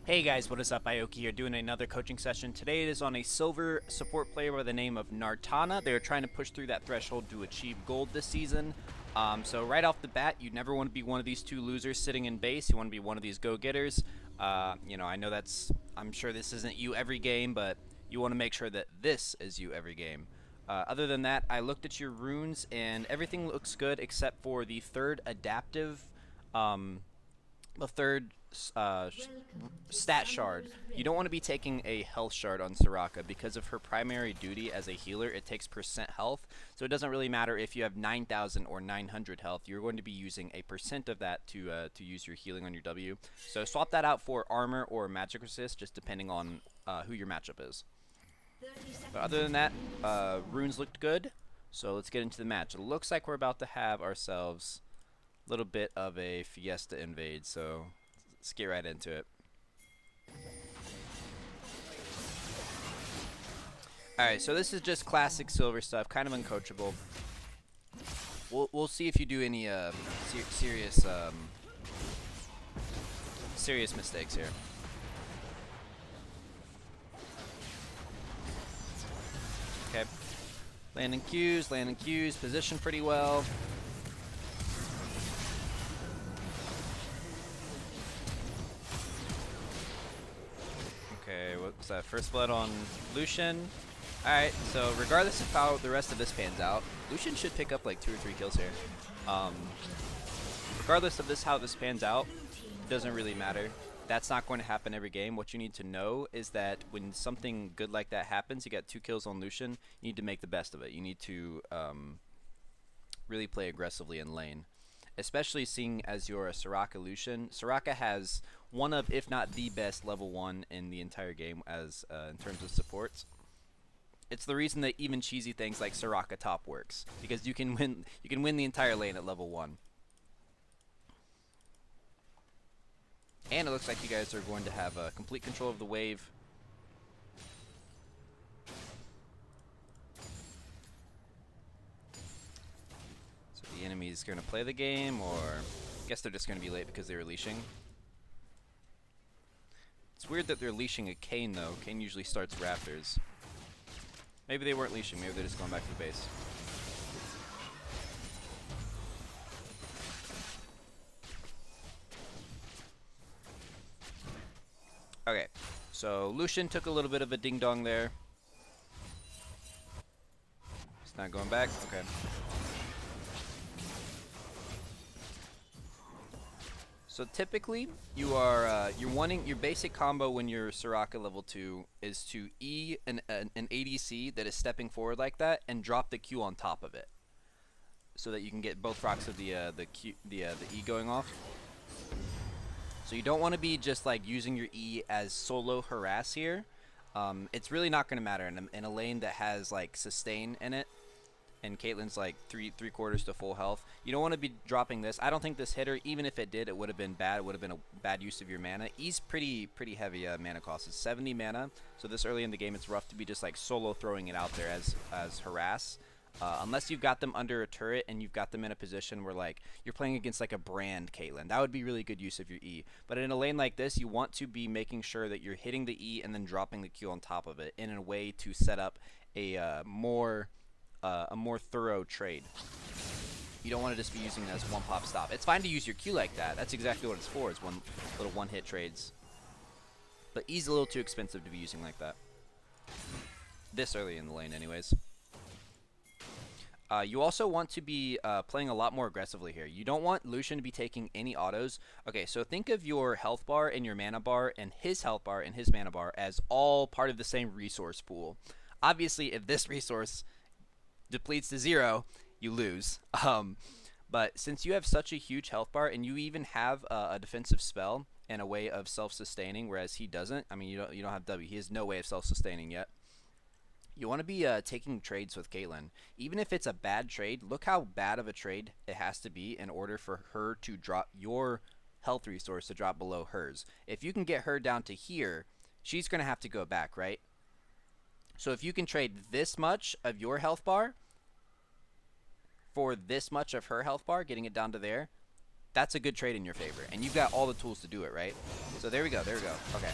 Hey guys, what is up? Aoki here doing another coaching session. Today it is on a silver support player by the name of Nartana. They're trying to push through that threshold to achieve gold this season. So right off the bat, you never want to be one of these two losers sitting in base. You want to be one of these go-getters. I know I'm sure this isn't you every game, but you want to make sure that this is you every game. Other than that, I looked at your runes and everything looks good except for the third adaptive, um, the third uh, stat shard. You don't want to be taking a health shard on Soraka because of her primary duty as a healer. It takes percent health, so it doesn't really matter if you have 9,000 or 900 health. You're going to be using a percent of that to use your healing on your W. So swap that out for armor or magic resist, just depending on who your matchup is. But other than that, runes looked good. So let's get into the match. It looks like we're about to have ourselves a little bit of a Fiesta invade. So let's get right into it. Alright, so this is just classic silver stuff, kind of uncoachable. We'll see if you do any serious mistakes here. Okay. Landing Qs, position pretty well. Okay, what's that? First blood on Lucian. Alright, so regardless of how the rest of this pans out, Lucian should pick up like 2 or 3 kills here. Um, Regardless of how this pans out, it doesn't really matter. That's not going to happen every game. What you need to know is that when something good like that happens, you got 2 kills on Lucian, you need to make the best of it. You need to really play aggressively in lane. Especially seeing as you're a Soraka Lucian. Soraka has one of, if not the best level 1 in the entire game as in terms of supports. It's the reason that even cheesy things like Soraka top works, because you can win the entire lane at level 1. And it looks like you guys are going to have complete control of the wave. So the enemy's going to play the game, or I guess they're just going to be late because they were leashing. It's weird that they're leashing a Kayn though. Kayn usually starts Raptors. Maybe they weren't leashing, maybe they're just going back to the base. Okay, so Lucian took a little bit of a ding-dong there. It's not going back? Okay. So typically, you're wanting your basic combo when you're Soraka level 2 is to E an ADC that is stepping forward like that and drop the Q on top of it, so that you can get both procs of the E going off. So you don't want to be just like using your E as solo harass here. It's really not going to matter in a lane that has like sustain in it. And Caitlyn's like three quarters to full health. You don't want to be dropping this. I don't think this hit her. Even if it did, it would have been bad. It would have been a bad use of your mana. E's pretty heavy mana cost. It's 70 mana. So this early in the game, it's rough to be just like solo throwing it out there as harass. Unless you've got them under a turret and you've got them in a position where like you're playing against like a brand Caitlyn. That would be really good use of your E. But in a lane like this, you want to be making sure that you're hitting the E and then dropping the Q on top of it in a way to set up a more thorough trade. You don't want to just be using it as one pop stop. It's fine to use your Q like that. That's exactly what it's for. It's one hit trades. But E's a little too expensive to be using like that. This early in the lane anyways. You also want to be playing a lot more aggressively here. You don't want Lucian to be taking any autos. Okay, so think of your health bar and your mana bar and his health bar and his mana bar as all part of the same resource pool. Obviously, if this resource depletes to 0, you lose. But since you have such a huge health bar and you even have a defensive spell and a way of self-sustaining, whereas he doesn't. I mean, you don't have W. He has no way of self-sustaining yet. You want to be taking trades with Caitlyn. Even if it's a bad trade, look how bad of a trade it has to be in order for her to drop your health resource to drop below hers. If you can get her down to here, she's going to have to go back, right? So if you can trade this much of your health bar for this much of her health bar, getting it down to there, that's a good trade in your favor, and you've got all the tools to do it, right? So there we go, there we go. Okay.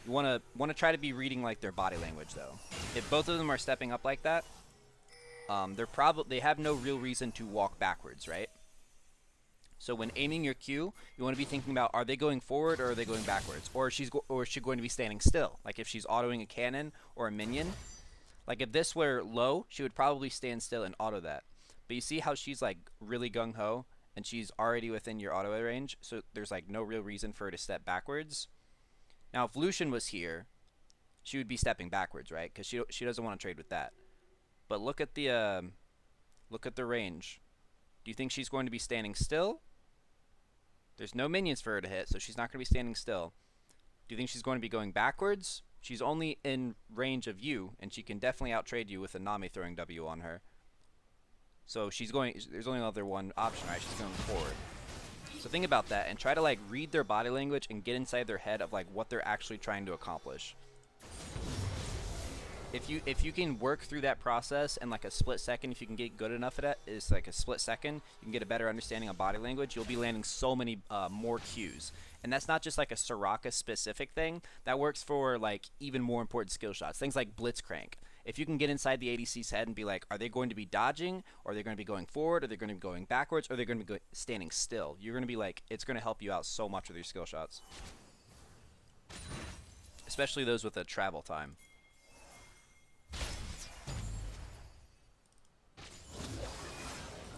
You wanna try to be reading like their body language though. If both of them are stepping up like that, they have no real reason to walk backwards, right? So when aiming your Q, you want to be thinking about, are they going forward or are they going backwards, or is she going to be standing still? Like if she's autoing a cannon or a minion, like if this were low, she would probably stand still and auto that. But you see how she's like really gung ho, and she's already within your auto range, so there's like no real reason for her to step backwards. Now if Lucian was here, she would be stepping backwards, right? Because she doesn't want to trade with that. But look at the range. Do you think she's going to be standing still? There's no minions for her to hit, so she's not going to be standing still. Do you think she's going to be going backwards? She's only in range of you, and she can definitely outtrade you with a Nami throwing W on her. So there's only another one option, right? She's going forward. So think about that and try to like read their body language and get inside their head of like what they're actually trying to accomplish. If you can work through that process in like a split second, if you can get good enough at it, it's like a split second, you can get a better understanding of body language, you'll be landing so many more Qs. And that's not just like a Soraka specific thing, that works for like even more important skill shots, things like Blitzcrank. If you can get inside the ADC's head and be like, are they going to be dodging, or are they going to be going forward, or are they going to be going backwards, or are they going to be standing still, you're going to be like, it's going to help you out so much with your skill shots. Especially those with a travel time.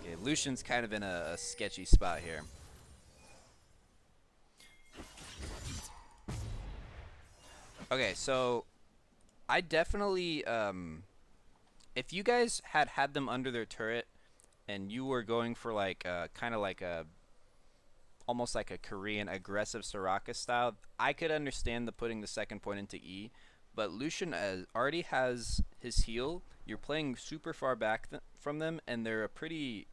Okay, Lucian's kind of in a sketchy spot here. Okay, so I definitely, if you guys had them under their turret and you were going for like kind of like almost like a Korean aggressive Soraka style, I could understand the putting the second point into E, but Lucian already has his heal. You're playing super far back from them, and they're a pretty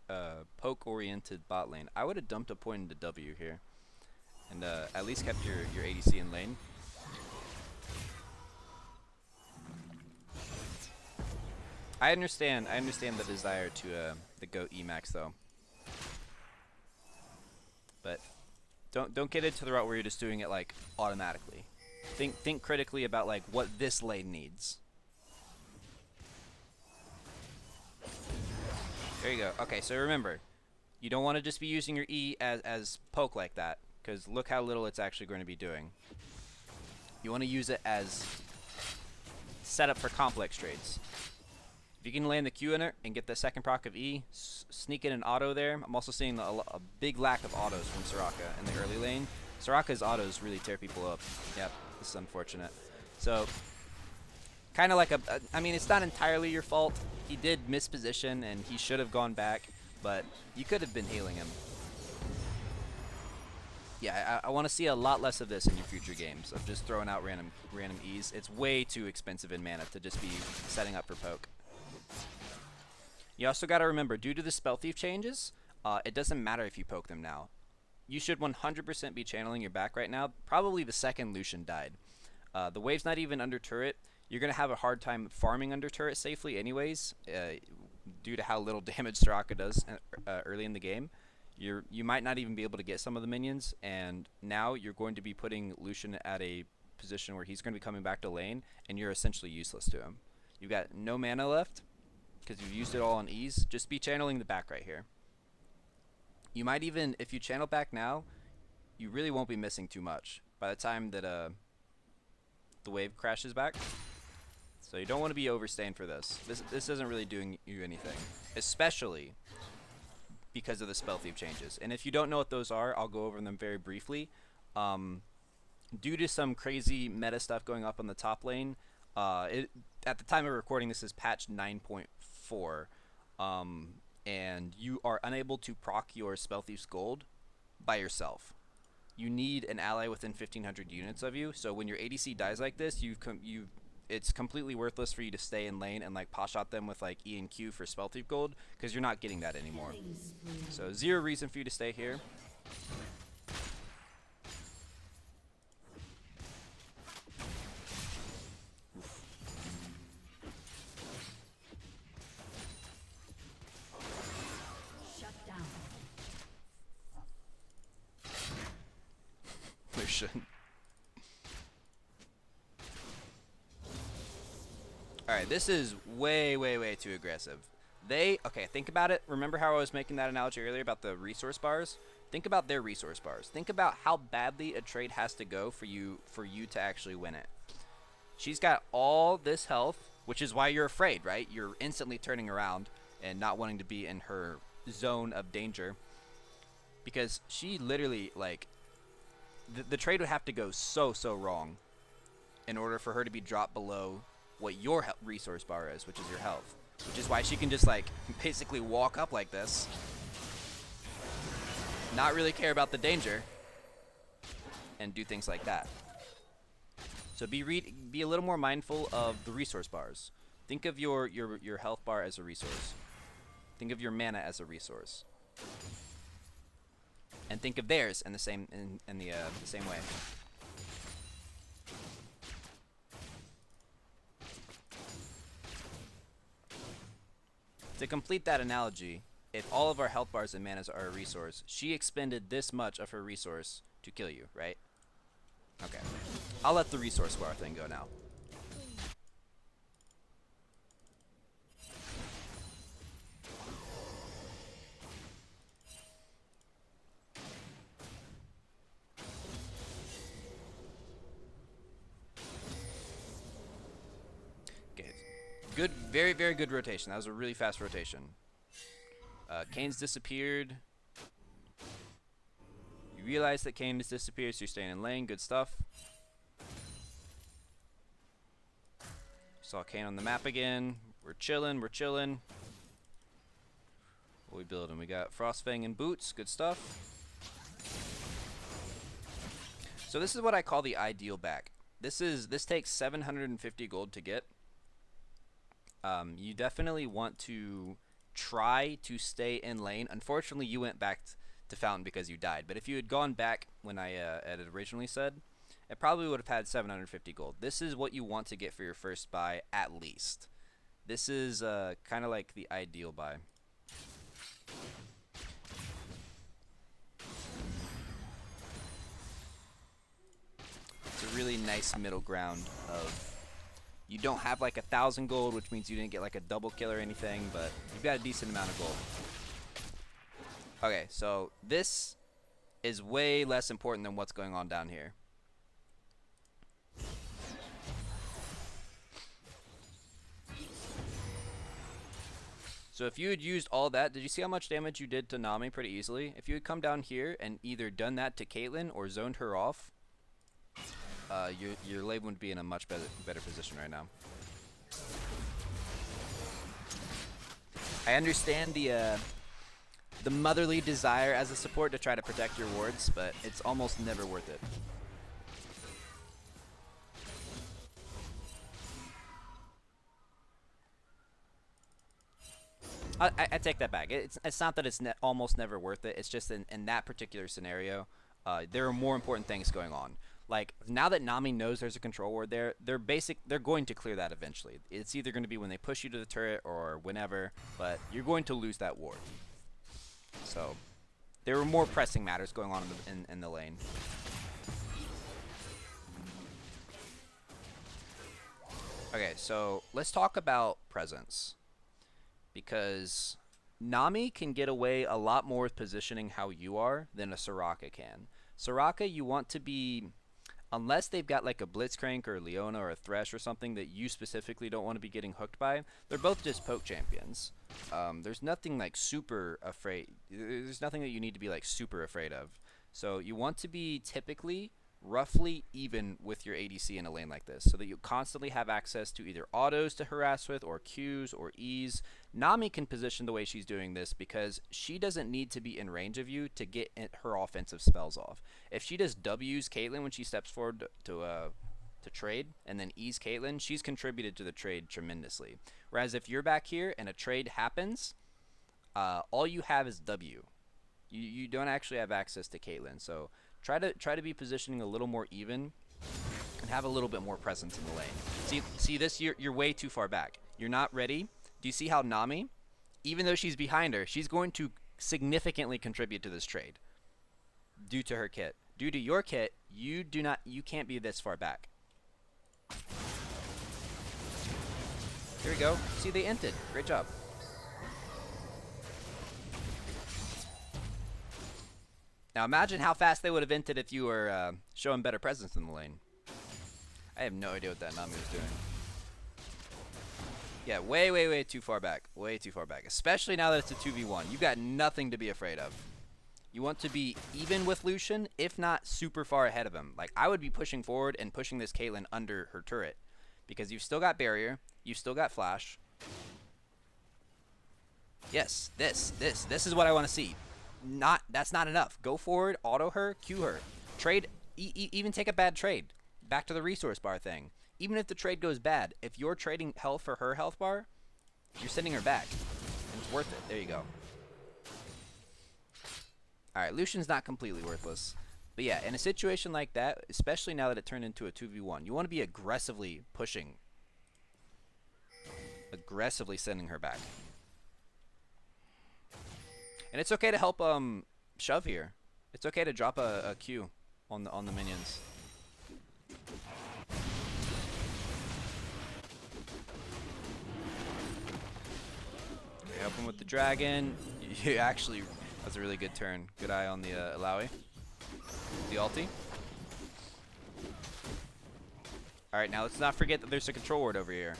poke-oriented bot lane. I would have dumped a point into W here, and at least kept your ADC in lane. I understand the desire to go Emax though, but don't get into the route where you're just doing it like automatically. Think critically about like what this lane needs. There you go. Okay, so remember, you don't want to just be using your E as poke like that, because look how little it's actually going to be doing. You want to use it as setup for complex trades. If you can land the Q in it and get the second proc of E, sneak in an auto there. I'm also seeing a big lack of autos from Soraka in the early lane. Soraka's autos really tear people up. Yep, this is unfortunate. So, kind of like I mean, it's not entirely your fault. He did misposition and he should have gone back, but you could have been healing him. Yeah, I want to see a lot less of this in your future games, of just throwing out random E's. It's way too expensive in mana to just be setting up for poke. You also got to remember, due to the Spell Thief changes, it doesn't matter if you poke them now. You should 100% be channeling your back right now, probably the second Lucian died. The wave's not even under turret. You're going to have a hard time farming under turret safely anyways, due to how little damage Soraka does early in the game. You might not even be able to get some of the minions, and now you're going to be putting Lucian at a position where he's going to be coming back to lane, and you're essentially useless to him. You've got no mana left, because you've used it all on ease. Just be channeling the back right here. You might even, if you channel back now, you really won't be missing too much by the time that the wave crashes back. So you don't want to be overstaying for this. This isn't really doing you anything, especially because of the Spell Thief changes. And if you don't know what those are, I'll go over them very briefly. Due to some crazy meta stuff going up on the top lane, at the time of recording, this is patch 9.4, and you are unable to proc your Spell Thief's gold by yourself. You need an ally within 1,500 units of you. So when your ADC dies like this, it's completely worthless for you to stay in lane and like pot shot them with like E and Q for Spell Thief gold, because you're not getting that anymore. So zero reason for you to stay here. potion. Alright, this is way, way, way too aggressive. Okay, think about it. Remember how I was making that analogy earlier about the resource bars? Think about their resource bars. Think about how badly a trade has to go for you to actually win it. She's got all this health, which is why you're afraid, right? You're instantly turning around and not wanting to be in her zone of danger. Because she literally, like, the trade would have to go so wrong in order for her to be dropped below what your resource bar is, which is your health. Which is why she can just, like, basically walk up like this, not really care about the danger, and do things like that. So be a little more mindful of the resource bars. Think of your health bar as a resource. Think of your mana as a resource. And think of theirs in the same way. To complete that analogy, if all of our health bars and manas are a resource, she expended this much of her resource to kill you, right? Okay. I'll let the resource bar thing go now. Okay. Good, very, very good rotation. That was a really fast rotation. Kane's disappeared. You realize that Kane has disappeared, so you're staying in lane. Good stuff. Saw Kane on the map again. We're chilling. We're chilling. What are we building? We got Frostfang and Boots. Good stuff. So this is what I call the ideal back. This takes 750 gold to get. You definitely want to try to stay in lane. Unfortunately, you went back to Fountain because you died. But if you had gone back when I had originally said, it probably would have had 750 gold. This is what you want to get for your first buy, at least. This is kind of like the ideal buy. It's a really nice middle ground of, you don't have like 1,000 gold, which means you didn't get like a double kill or anything, but you've got a decent amount of gold. Okay, so this is way less important than what's going on down here. So if you had used all that, did you see how much damage you did to Nami pretty easily? If you had come down here and either done that to Caitlyn or zoned her off, your lane would be in a much better position right now. I understand the motherly desire as a support to try to protect your wards, but it's almost never worth it. I take that back. It's not that it's almost never worth it. It's just in that particular scenario, there are more important things going on. Like, now that Nami knows there's a control ward there, they're going to clear that eventually. It's either going to be when they push you to the turret or whenever, but you're going to lose that ward. So there were more pressing matters going on in the lane. Okay, so let's talk about presence. Because Nami can get away a lot more with positioning how you are than a Soraka can. Soraka, you want to be, unless they've got like a Blitzcrank or a Leona or a Thresh or something that you specifically don't want to be getting hooked by, they're both just poke champions. There's nothing like super afraid. There's nothing that you need to be like super afraid of. So you want to be typically roughly even with your ADC in a lane like this, so that you constantly have access to either autos to harass with or Qs or Es. Nami can position the way she's doing this because she doesn't need to be in range of you to get her offensive spells off. If she just W's Caitlyn when she steps forward to trade and then E's Caitlyn, she's contributed to the trade tremendously. Whereas if you're back here and a trade happens, all you have is W. You don't actually have access to Caitlyn, so try to be positioning a little more even and have a little bit more presence in the lane. See this, you're way too far back. You're not ready. Do you see how Nami, even though she's behind her, she's going to significantly contribute to this trade due to her kit. Due to your kit, you can't be this far back. Here we go. See, they inted. Great job. Now imagine how fast they would have inted if you were showing better presence in the lane. I have no idea what that Nami was doing. Yeah, way too far back. Way too far back. Especially now that it's a 2v1. You got nothing to be afraid of. You want to be even with Lucian, if not super far ahead of him. Like, I would be pushing forward and pushing this Caitlyn under her turret. Because you've still got barrier. You've still got flash. Yes, this is what I want to see. That's not enough. Go forward, auto her, Q her. Trade, even take a bad trade. Back to the resource bar thing. Even if the trade goes bad, if you're trading health for her health bar, you're sending her back. And it's worth it. There you go. Alright, Lucian's not completely worthless. But yeah, in a situation like that, especially now that it turned into a 2v1, you want to be aggressively pushing. Aggressively sending her back. And it's okay to help shove here. It's okay to drop a Q on the minions. Okay, help him with the dragon. You actually, that's a really good turn. Good eye on the Alawi. The ulti. Alright, now let's not forget that there's a control ward over here.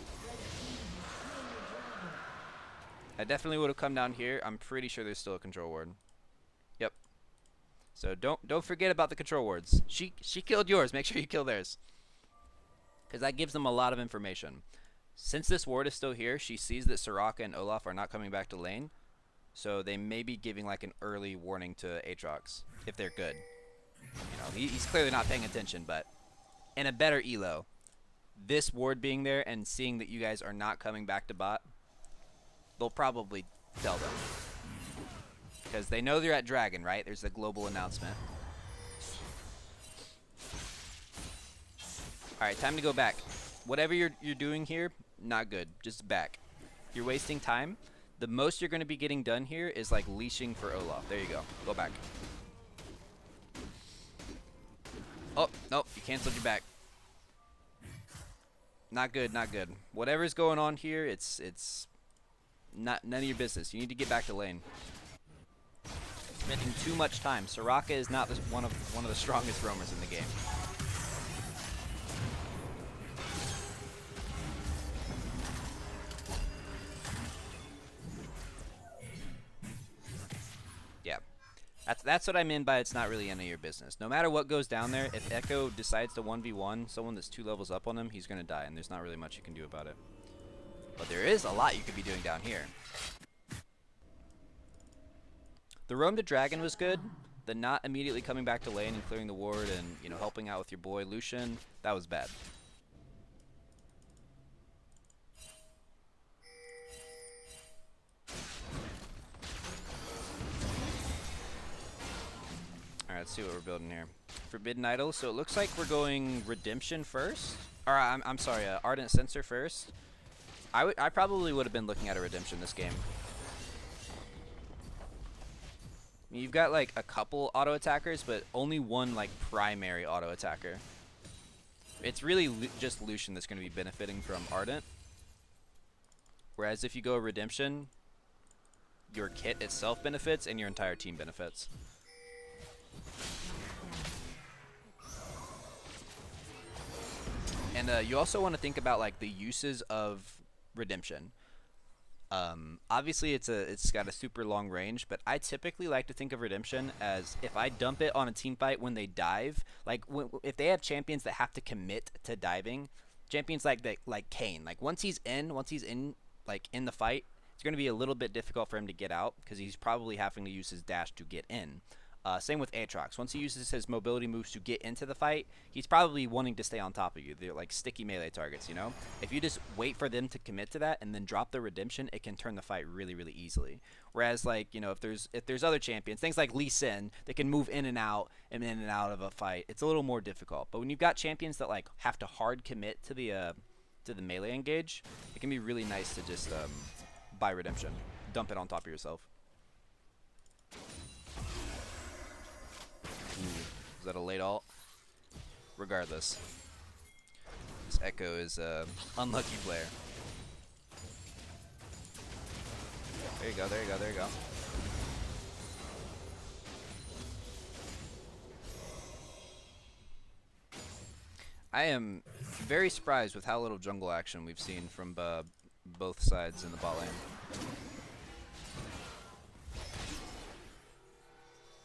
I definitely would have come down here. I'm pretty sure there's still a control ward. Yep. So don't forget about the control wards. She killed yours. Make sure you kill theirs. Because that gives them a lot of information. Since this ward is still here, she sees that Soraka and Olaf are not coming back to lane. So they may be giving like an early warning to Aatrox if they're good. You know, he's clearly not paying attention, but in a better elo, this ward being there and seeing that you guys are not coming back to bot, they'll probably tell them. Because they know they're at Dragon, right? There's a global announcement. Alright, time to go back. Whatever you're doing here, not good. Just back. You're wasting time. The most you're going to be getting done here is like leashing for Olaf. There you go. Go back. Oh, nope. You canceled your back. Not good, not good. Whatever's going on here, it's none of your business. You need to get back to lane. Spending too much time. Soraka is not one of the strongest roamers in the game. Yeah. That's what I mean by it's not really any of your business. No matter what goes down there, if Echo decides to 1v1 someone that's 2 levels up on him, he's going to die, and there's not really much you can do about it. But there is a lot you could be doing down here. The roam to dragon was good. The not immediately coming back to lane and clearing the ward and, you know, helping out with your boy Lucian, that was bad. Alright, let's see what we're building here. Forbidden Idol, so it looks like we're going Redemption first. Or I'm sorry, Ardent Censer first. I probably would have been looking at a Redemption this game. You've got like a couple auto attackers, but only one like primary auto attacker. It's really just Lucian that's going to be benefiting from Ardent. Whereas if you go Redemption, your kit itself benefits and your entire team benefits. And you also want to think about like the uses of Redemption. Obviously it's got a super long range, but I typically like to think of Redemption as if I dump it on a team fight when they dive, like if they have champions that have to commit to diving, champions like Kayn, like once he's in like in the fight, it's going to be a little bit difficult for him to get out because he's probably having to use his dash to get in. Same with Aatrox. Once he uses his mobility moves to get into the fight, he's probably wanting to stay on top of you. They're like sticky melee targets, you know? If you just wait for them to commit to that and then drop the Redemption, it can turn the fight really, really easily. Whereas, like, you know, if there's other champions, things like Lee Sin, that can move in and out of a fight, it's a little more difficult. But when you've got champions that like have to hard commit to the melee engage, it can be really nice to just buy Redemption, dump it on top of yourself. Was that a late ult? Regardless, this Echo is a unlucky player. There you go, there you go, there you go. I am very surprised with how little jungle action we've seen from both sides in the bot lane.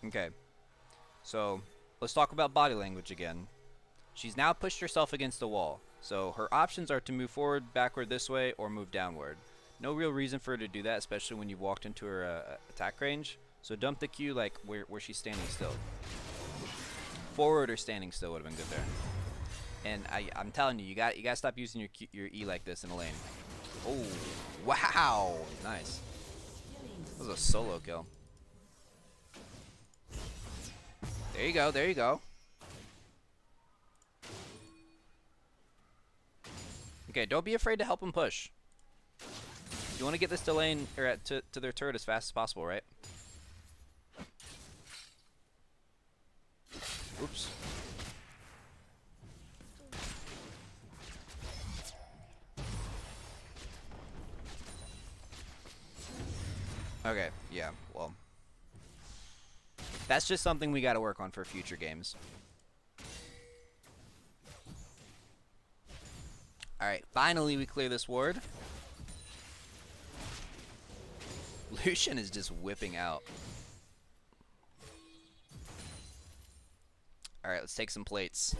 Okay, so let's talk about body language again. She's now pushed herself against the wall, so her options are to move forward, backward this way, or move downward. No real reason for her to do that, especially when you've walked into her attack range. So dump the Q like where she's standing still. Forward or standing still would have been good there. And I'm telling you, you got to stop using your E like this in a lane. Oh, wow, nice. That was a solo kill. There you go, there you go. Okay, don't be afraid to help them push. You want to get this to lane or to their turret as fast as possible, right? Oops. Okay, yeah, well. That's just something we got to work on for future games. Alright, finally we clear this ward. Lucian is just whipping out. Alright, let's take some plates.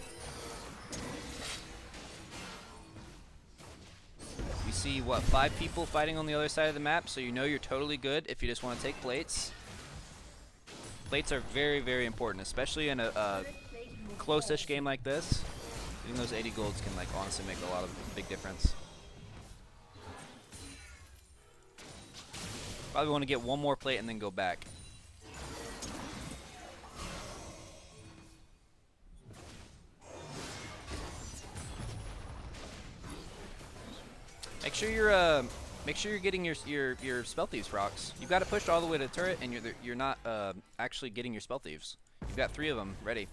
We see, what, 5 people fighting on the other side of the map, so you know you're totally good if you just want to take plates. Plates are very, very important, especially in a close-ish game like this. Getting those 80 golds can, like, honestly make a lot of big difference. Probably want to get one more plate and then go back. Make sure you're getting your spell thieves procs. You've got to push all the way to the turret, and you're not actually getting your spell thieves. You've got 3 of them ready.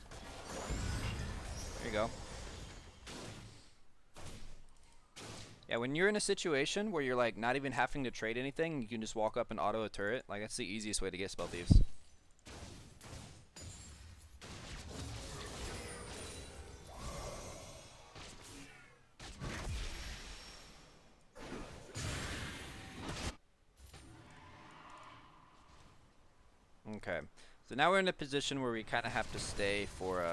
There you go. Yeah, when you're in a situation where you're like not even having to trade anything, you can just walk up and auto a turret. Like, that's the easiest way to get spell thieves. Okay, so now we're in a position where we kind of have to stay for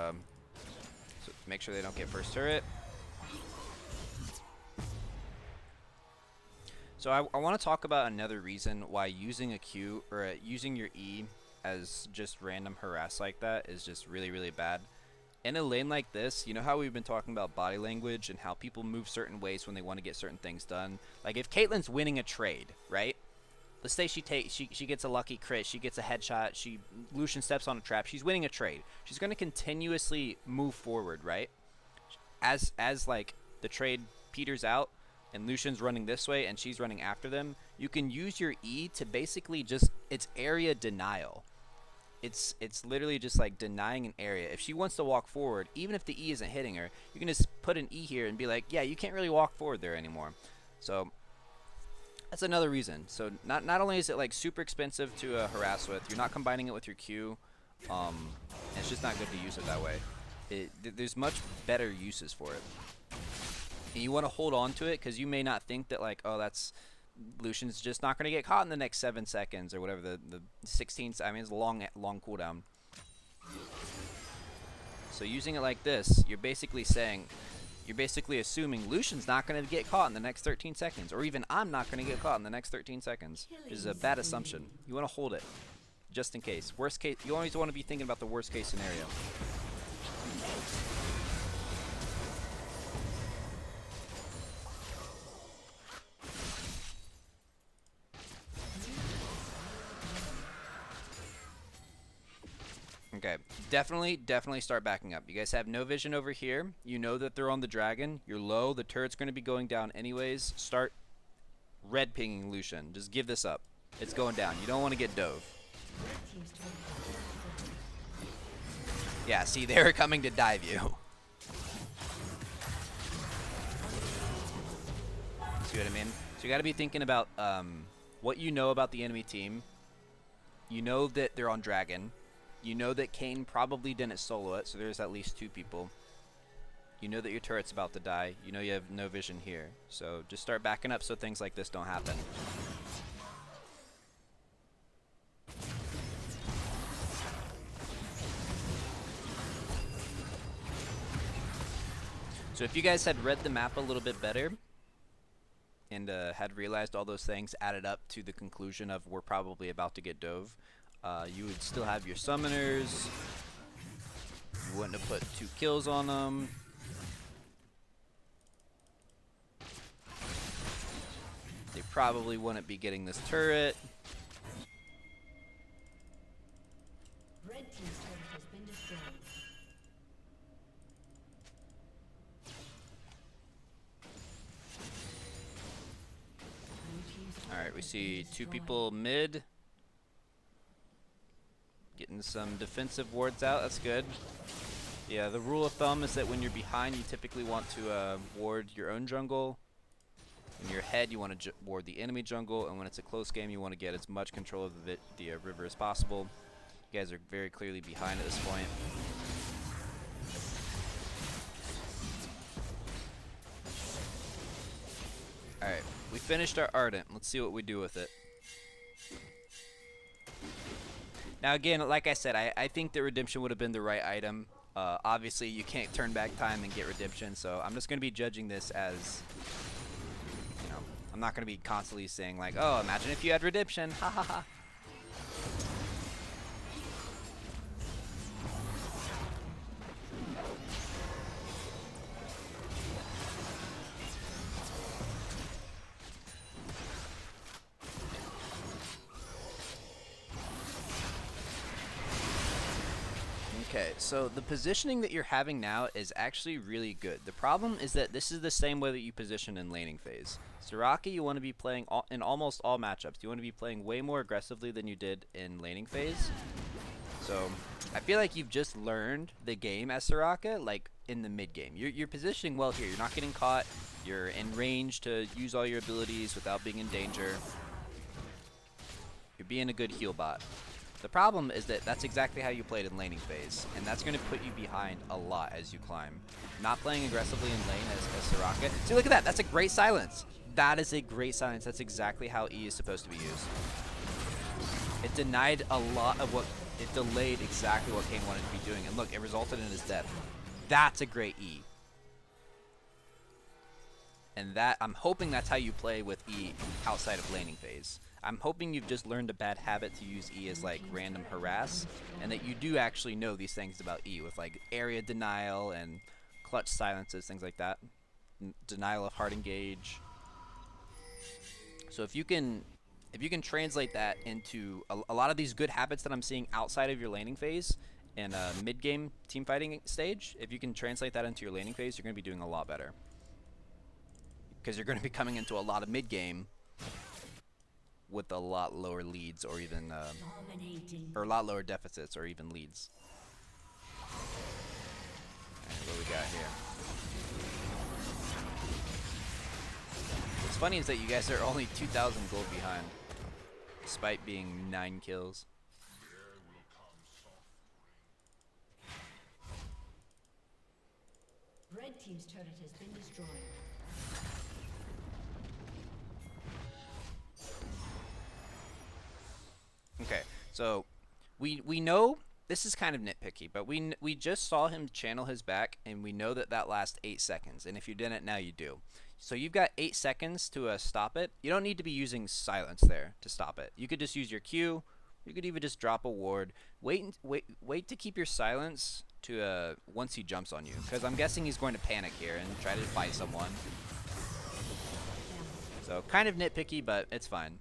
so make sure they don't get first turret. So I want to talk about another reason why using a Q or using your E as just random harass like that is just really, really bad. In a lane like this, you know how we've been talking about body language and how people move certain ways when they want to get certain things done? Like, if Caitlyn's winning a trade, right? Let's say she gets a lucky crit, she gets a headshot, Lucian steps on a trap, she's winning a trade. She's going to continuously move forward, right? As like the trade peters out and Lucian's running this way and she's running after them, you can use your E to basically just, it's area denial. It's literally just like denying an area. If she wants to walk forward, even if the E isn't hitting her, you can just put an E here and be like, yeah, you can't really walk forward there anymore. So that's another reason. So not only is it like super expensive to harass with, you're not combining it with your Q, and it's just not good to use it that way. There's much better uses for it. And you want to hold on to it because you may not think that, like, oh, that's Lucian's just not going to get caught in the next 7 seconds or whatever, the 16, I mean, it's a long cooldown. So using it like this, you're basically assuming Lucian's not going to get caught in the next 13 seconds, or even I'm not going to get caught in the next 13 seconds. This is a bad assumption. You want to hold it, just in case. Worst case, you always want to be thinking about the worst case scenario. Okay, definitely start backing up. You guys have no vision over here. You know that they're on the dragon. You're low. The turret's going to be going down anyways. Start red pinging Lucian. Just give this up. It's going down. You don't want to get dove. Yeah, see, they were coming to dive you. See what I mean? So you got to be thinking about what you know about the enemy team. You know that they're on Dragon. You know that Kayn probably didn't solo it, so there's at least 2 people. You know that your turret's about to die. You know you have no vision here. So just start backing up so things like this don't happen. So if you guys had read the map a little bit better and had realized all those things added up to the conclusion of we're probably about to get dove, you would still have your summoners. You wouldn't have put 2 kills on them. They probably wouldn't be getting this turret. Red team's turret has been destroyed. Alright, we see 2 people mid. Getting some defensive wards out, that's good. Yeah, the rule of thumb is that when you're behind, you typically want to ward your own jungle. In your head, you want to ward the enemy jungle, and when it's a close game, you want to get as much control of the river as possible. You guys are very clearly behind at this point. Alright, we finished our Ardent. Let's see what we do with it. Now again, like I said, I think that Redemption would have been the right item. Obviously, you can't turn back time and get Redemption, so I'm just going to be judging this as... I'm not going to be constantly saying like, oh, imagine if you had Redemption, ha ha ha. Okay, so the positioning that you're having now is actually really good. The problem is that this is the same way that you position in laning phase. Soraka, you want to be playing in almost all matchups. You want to be playing way more aggressively than you did in laning phase. So I feel like you've just learned the game as Soraka, like in the mid game. You're positioning well here. You're not getting caught. You're in range to use all your abilities without being in danger. You're being a good heal bot. The problem is that that's exactly how you played in laning phase, and that's going to put you behind a lot as you climb. Not playing aggressively in lane as Soraka. See, look at that. That's a great silence. That is a great silence. That's exactly how E is supposed to be used. It denied a lot of what... It delayed exactly what Kayn wanted to be doing. And look, it resulted in his death. That's a great E. And that... I'm hoping that's how you play with E outside of laning phase. I'm hoping you've just learned a bad habit to use E as like random harass, and that you do actually know these things about E with like area denial and clutch silences, things like that. Denial of hard engage. So if you can translate that into a lot of these good habits that I'm seeing outside of your laning phase and mid game team fighting stage, if you can translate that into your laning phase, you're going to be doing a lot better. Because you're going to be coming into a lot of mid game with a lot lower leads or even or a lot lower deficits or even leads. Alright, what we got here? What's funny is that you guys are only 2,000 gold behind, despite being 9 kills. Red team's turret has been destroyed. Okay, so we know this is kind of nitpicky, but we just saw him channel his back, and we know that that lasts 8 seconds. And if you didn't, now you do. So you've got 8 seconds to stop it. You don't need to be using silence there to stop it. You could just use your Q. You could even just drop a ward. Wait to keep your silence to once he jumps on you, because I'm guessing he's going to panic here and try to fight someone. So kind of nitpicky, but it's fine.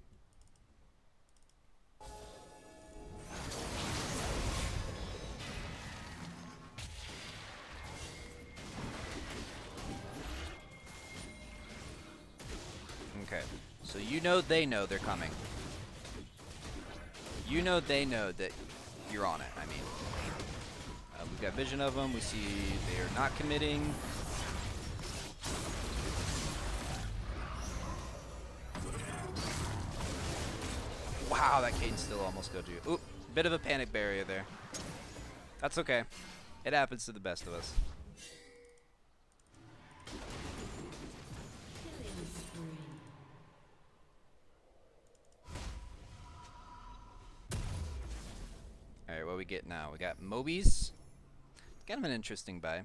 Okay, so you know they know they're coming. You know they know that you're on it, I mean. We've got vision of them. We see they are not committing. Wow, that Kane's still almost killed you. Oop, bit of a panic barrier there. That's okay. It happens to the best of us. Alright, what we get now? We got Mobies. Kind of an interesting buy.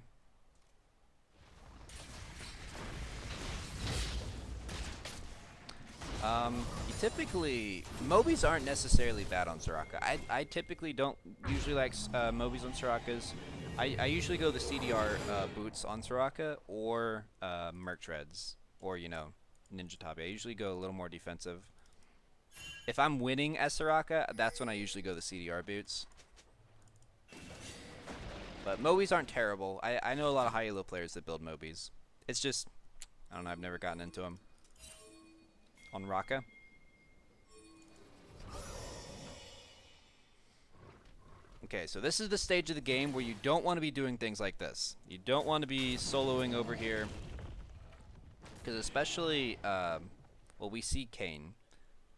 You typically, Mobies aren't necessarily bad on Soraka. I typically don't usually like Mobies on Sorakas. I usually go the CDR boots on Soraka or Merc Treads or, you know, Ninja Tabi. I usually go a little more defensive. If I'm winning as Soraka, that's when I usually go the CDR boots. But Mobies aren't terrible. I know a lot of high elo players that build Mobies. It's just, I don't know, I've never gotten into them. On Raka. Okay, so this is the stage of the game where you don't want to be doing things like this. You don't want to be soloing over here. Because especially, well, we see Kane,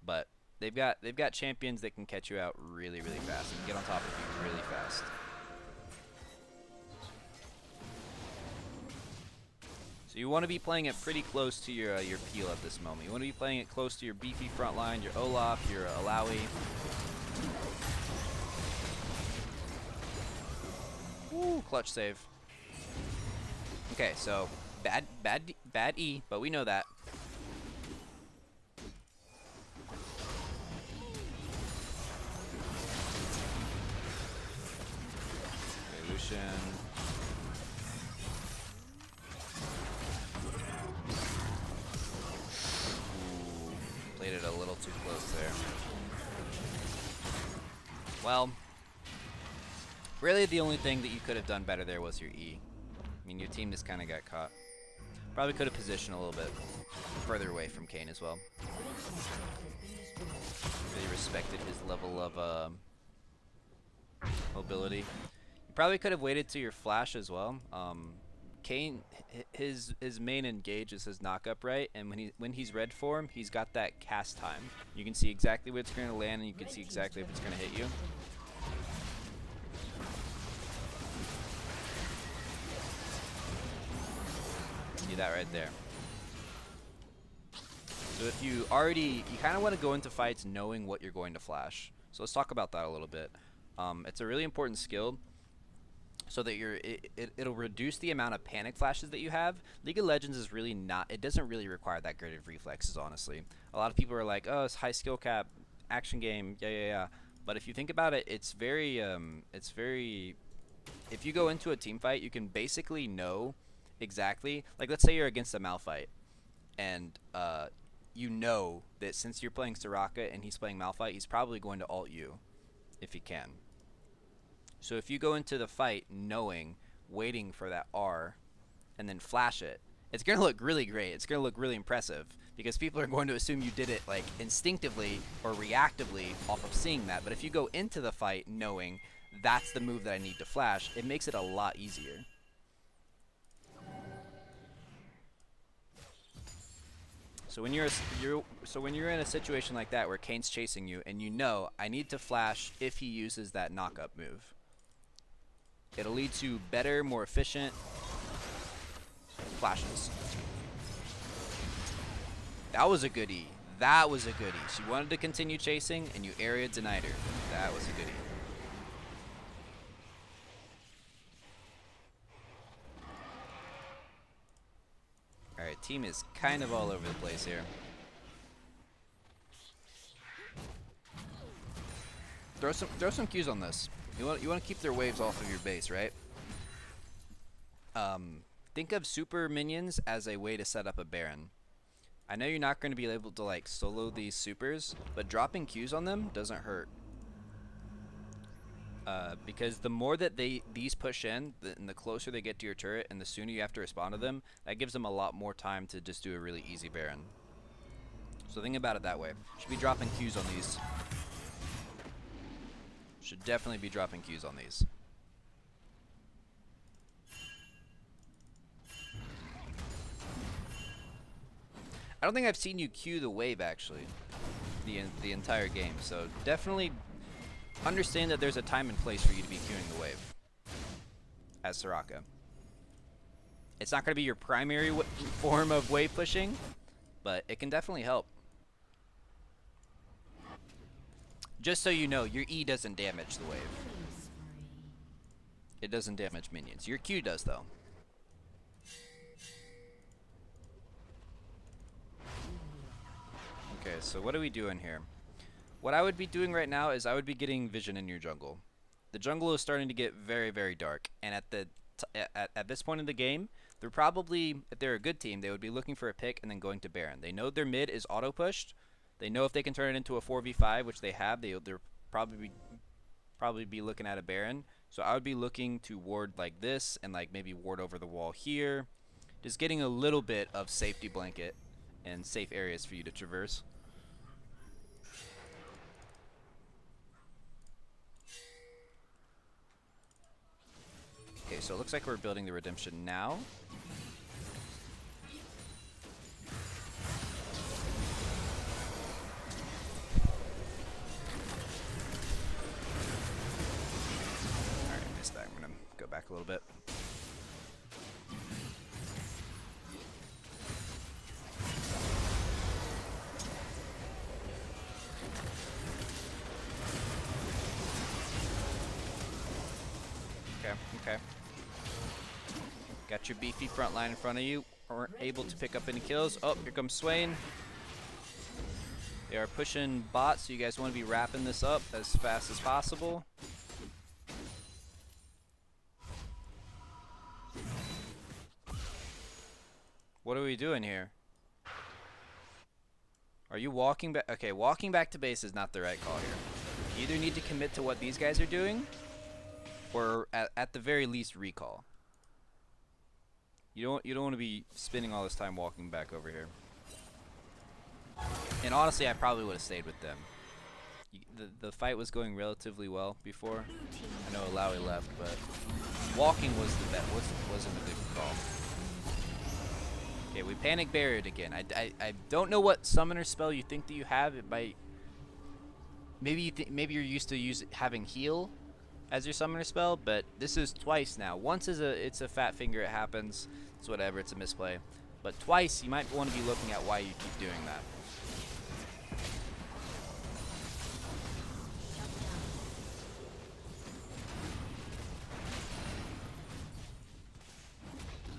but they've got champions that can catch you out really, really fast and get on top of you really fast. So you want to be playing it pretty close to your peel at this moment. You want to be playing it close to your beefy front line, your Olaf, your Alawi. Woo, clutch save. Okay, so bad E, but we know that. Okay, Lucian. Played it a little too close there. Well, really the only thing that you could have done better there was your E. I mean, your team just kind of got caught. Probably could have positioned a little bit further away from Kane as well. Really respected his level of mobility. You probably could have waited to your flash as well. Kane, his main engage is his knock up, right? And when he's red form, he's got that cast time. You can see exactly where it's going to land, and you can see exactly if it's going to hit you. See that right there. So if you kind of want to go into fights knowing what you're going to flash. So let's talk about that a little bit. It's a really important skill. So that it'll reduce the amount of panic flashes that you have. League of Legends is really not, it doesn't really require that great of reflexes, honestly. A lot of people are like, oh, it's high skill cap, action game, yeah. But if you think about it, it's very, if you go into a team fight, you can basically know exactly, like let's say you're against a Malphite, and you know that since you're playing Soraka and he's playing Malphite, he's probably going to ult you, if he can. So if you go into the fight knowing, waiting for that R, and then flash it, it's going to look really great. It's going to look really impressive because people are going to assume you did it like instinctively or reactively off of seeing that. But if you go into the fight knowing that's the move that I need to flash, it makes it a lot easier. So when you're in a situation like that where Kane's chasing you and you know I need to flash if he uses that knock-up move, it'll lead to better, more efficient flashes. That was a good E. That was a good E. She wanted to continue chasing, and you area denied her. That was a good E. Alright, team is kind of all over the place here. Throw some Qs on this. You want to keep their waves off of your base, right? Think of super minions as a way to set up a Baron. I know you're not going to be able to like solo these supers, but dropping Qs on them doesn't hurt. Because the more that these push in, and the closer they get to your turret, and the sooner you have to respond to them, that gives them a lot more time to just do a really easy Baron. So think about it that way. Should be dropping Qs on these. Should definitely be dropping Qs on these. I don't think I've seen you Q the wave actually, the entire game. So definitely understand that there's a time and place for you to be queuing the wave as Soraka. It's not going to be your primary form of wave pushing, but it can definitely help. Just so you know, your E doesn't damage the wave. It doesn't damage minions. Your Q does though. Okay, so what are we doing here? What I would be doing right now is I would be getting vision in your jungle. The jungle is starting to get very, very dark, and at this point in the game, they're probably, if they're a good team, they would be looking for a pick and then going to Baron. They know their mid is auto pushed. They know if they can turn it into a 4v5, which they have, they'll probably be looking at a Baron. So I would be looking to ward like this and like maybe ward over the wall here, just getting a little bit of safety blanket and safe areas for you to traverse. Okay, so it looks like we're building the redemption now. Alright, I missed that. I'm gonna go back a little bit. Okay. Got your beefy front line in front of you. Aren't able to pick up any kills. Oh, here comes Swain. They are pushing bot, so you guys want to be wrapping this up as fast as possible. What are we doing here? Are you walking back? Okay, walking back to base is not the right call here. You either need to commit to what these guys are doing, or at the very least recall. You don't want to be spending all this time walking back over here. And honestly, I probably would have stayed with them. The fight was going relatively well before. I know Alawi left, but walking was the bet wasn't a good call. Okay, we panic barriered again. I don't know what summoner spell you think that you have. It might maybe you're used to having heal as your summoner spell, but this is twice now. Once it's a fat finger, it happens. It's whatever, it's a misplay. But twice, you might want to be looking at why you keep doing that.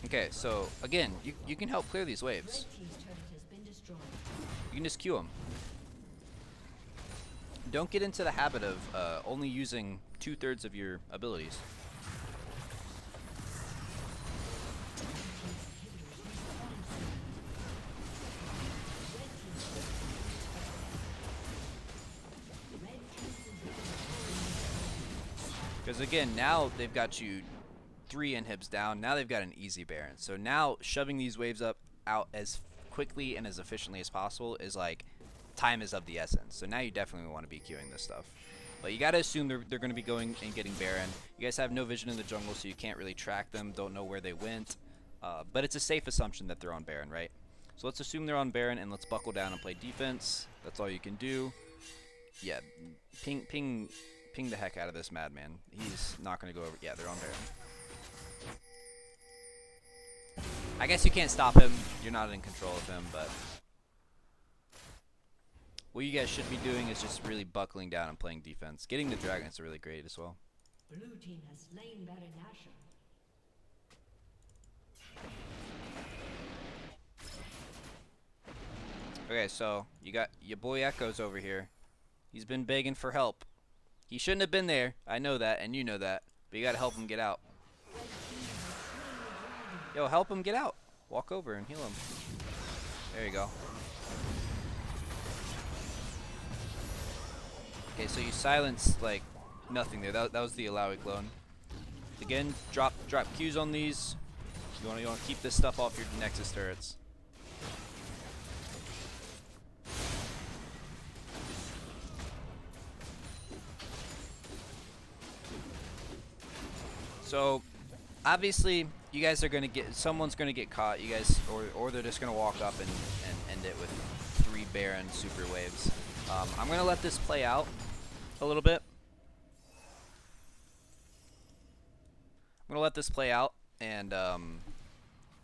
Okay, so again, you can help clear these waves. You can just Q them. Don't get into the habit of only using 2/3 of your abilities. Because again, now they've got you 3 inhibs down. Now they've got an easy Baron. So now shoving these waves out as quickly and as efficiently as possible is like time is of the essence. So now you definitely want to be queuing this stuff. But you gotta assume they're going to be going and getting Baron. You guys have no vision in the jungle, so you can't really track them. Don't know where they went. But it's a safe assumption that they're on Baron, right? So let's assume they're on Baron and let's buckle down and play defense. That's all you can do. Yeah, ping the heck out of this madman. He's not going to go over. Yeah, they're on Baron. I guess you can't stop him. You're not in control of him, but what you guys should be doing is just really buckling down and playing defense. Getting the dragons are really great as well. Blue team has slain Baron Nashor. Okay, so you got your boy Echoes over here. He's been begging for help. He shouldn't have been there. I know that, and you know that. But you gotta help him get out. Yo, help him get out. Walk over and heal him. There you go. Okay, so you silenced like nothing there. That was the Alawi clone. Again, drop Qs on these. You wanna keep this stuff off your Nexus turrets. So, obviously, You guys are gonna get, someone's gonna get caught. You guys, or they're just gonna walk up and end it with 3 Baron super waves. I'm gonna let this play out a little bit. I'm gonna let this play out and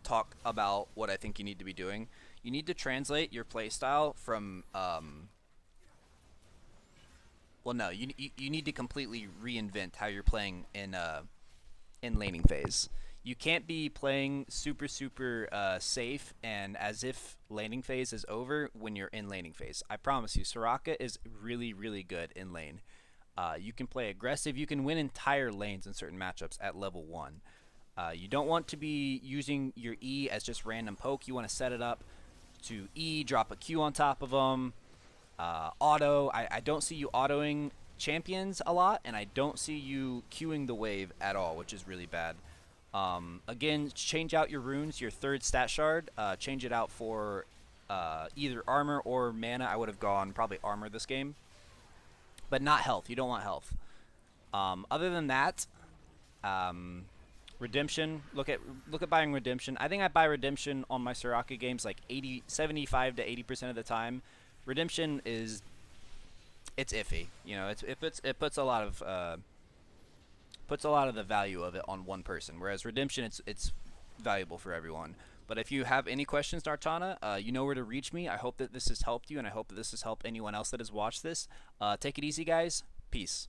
talk about what I think you need to be doing. You need to translate your playstyle from well, no, you need to completely reinvent how you're playing in laning phase. You can't be playing super safe and as if laning phase is over when you're in laning phase. I promise you, Soraka is really good in lane. You can play aggressive. You can win entire lanes in certain matchups at level 1. You don't want to be using your E as just random poke. You want to set it up to E, drop a Q on top of them, auto. I don't see you autoing champions a lot, and I don't see you queuing the wave at all, which is really bad. Again, change out your runes, your 3rd stat shard. Change it out for either armor or mana. I would have gone probably armor this game, but not health. You don't want health. Other than that, redemption. Look at buying redemption. I think I buy redemption on my Soraka games like 75 to 80% of the time. Redemption is, it's iffy. You know, it puts a lot of the value of it on one person, whereas redemption it's valuable for everyone. But if you have any questions, Dartana, you know where to reach me. I hope that this has helped you, and I hope that this has helped anyone else that has watched this. Take it easy, guys. Peace.